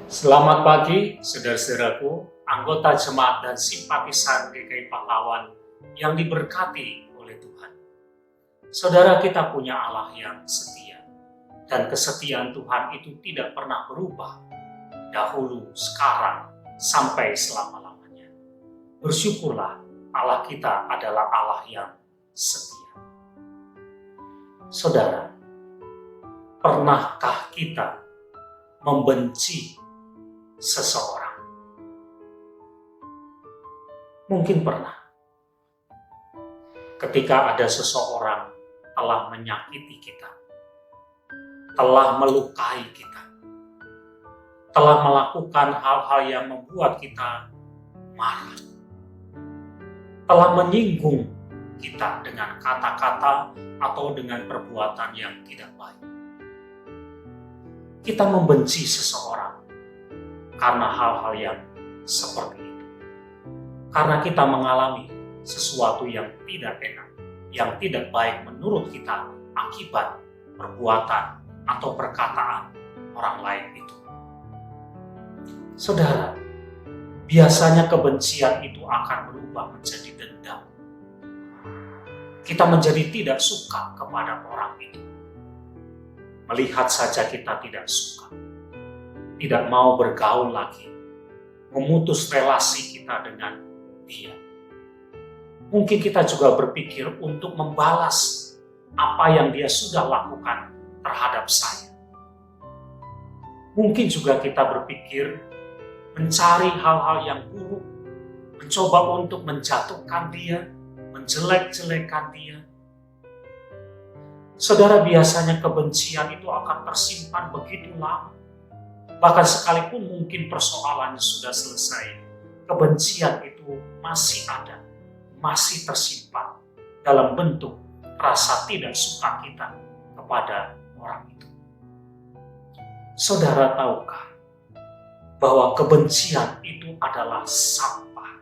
Selamat pagi, saudara-saudaraku, anggota jemaat dan simpatisan GKI Pahlawan yang diberkati oleh Tuhan. Saudara, kita punya Allah yang setia, dan kesetiaan Tuhan itu tidak pernah berubah, dahulu, sekarang, sampai selama-lamanya. Bersyukurlah, Allah kita adalah Allah yang setia. Saudara, pernahkah kita membenci seseorang? Mungkin pernah. Ketika ada seseorang telah menyakiti kita, telah melukai kita, telah melakukan hal-hal yang membuat kita marah, telah menyinggung kita dengan kata-kata atau dengan perbuatan yang tidak baik. Kita membenci seseorang karena hal-hal yang seperti itu. Karena kita mengalami sesuatu yang tidak enak, yang tidak baik menurut kita akibat perbuatan atau perkataan orang lain itu. Saudara, biasanya kebencian itu akan berubah menjadi dendam. Kita menjadi tidak suka kepada orang itu. Melihat saja kita tidak suka, tidak mau bergaul lagi, memutus relasi kita dengan dia. Mungkin kita juga berpikir untuk membalas apa yang dia sudah lakukan terhadap saya. Mungkin juga kita berpikir mencari hal-hal yang buruk, mencoba untuk menjatuhkan dia, menjelek-jelekan dia. Saudara, biasanya kebencian itu akan tersimpan begitu lama. Bahkan sekalipun mungkin persoalannya sudah selesai, kebencian itu masih ada, masih tersimpan dalam bentuk rasa tidak suka kita kepada orang itu. Saudara, tahukah bahwa kebencian itu adalah sampah?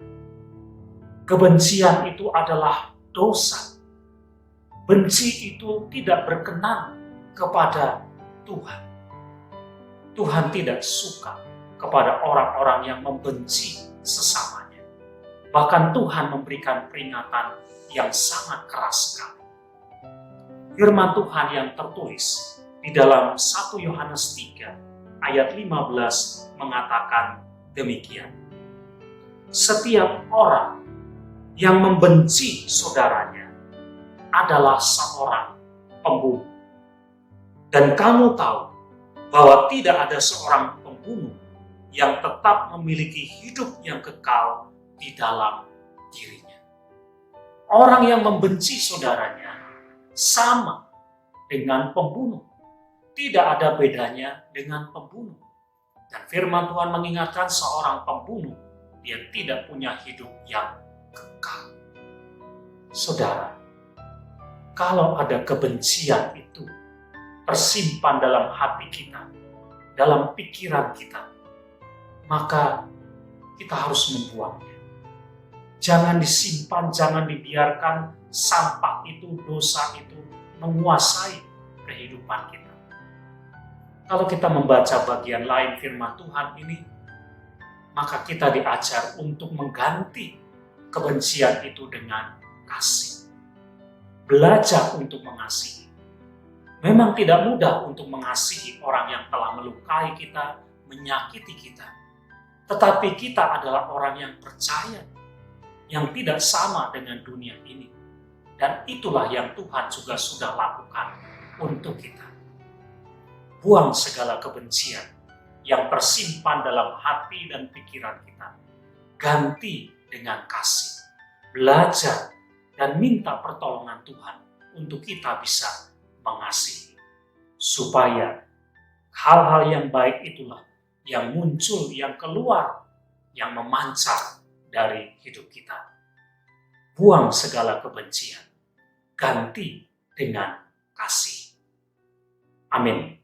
Kebencian itu adalah dosa. Benci itu tidak berkenan kepada Tuhan. Tuhan tidak suka kepada orang-orang yang membenci sesamanya. Bahkan Tuhan memberikan peringatan yang sangat keras sekali. Firman Tuhan yang tertulis di dalam 1 Yohanes 3 ayat 15 mengatakan demikian. Setiap orang yang membenci saudaranya adalah seorang pembunuh. Dan kamu tahu bahwa tidak ada seorang pembunuh yang tetap memiliki hidup yang kekal di dalam dirinya. Orang yang membenci saudaranya sama dengan pembunuh. Tidak ada bedanya dengan pembunuh. Dan firman Tuhan mengingatkan seorang pembunuh, dia tidak punya hidup yang kekal. Saudara, kalau ada kebencian itu tersimpan dalam hati kita, dalam pikiran kita, maka kita harus membuangnya. Jangan disimpan, jangan dibiarkan sampah itu, dosa itu menguasai kehidupan kita. Kalau kita membaca bagian lain firman Tuhan ini, maka kita diajar untuk mengganti kebencian itu dengan kasih. Belajar untuk mengasihi. Memang tidak mudah untuk mengasihi orang yang telah melukai kita, menyakiti kita. Tetapi kita adalah orang yang percaya, yang tidak sama dengan dunia ini. Dan itulah yang Tuhan juga sudah lakukan untuk kita. Buang segala kebencian yang tersimpan dalam hati dan pikiran kita. Ganti dengan kasih. Belajar dan minta pertolongan Tuhan untuk kita bisa mengasihi. Supaya hal-hal yang baik itulah yang muncul, yang keluar, yang memancar dari hidup kita. Buang segala kebencian, ganti dengan kasih. Amin.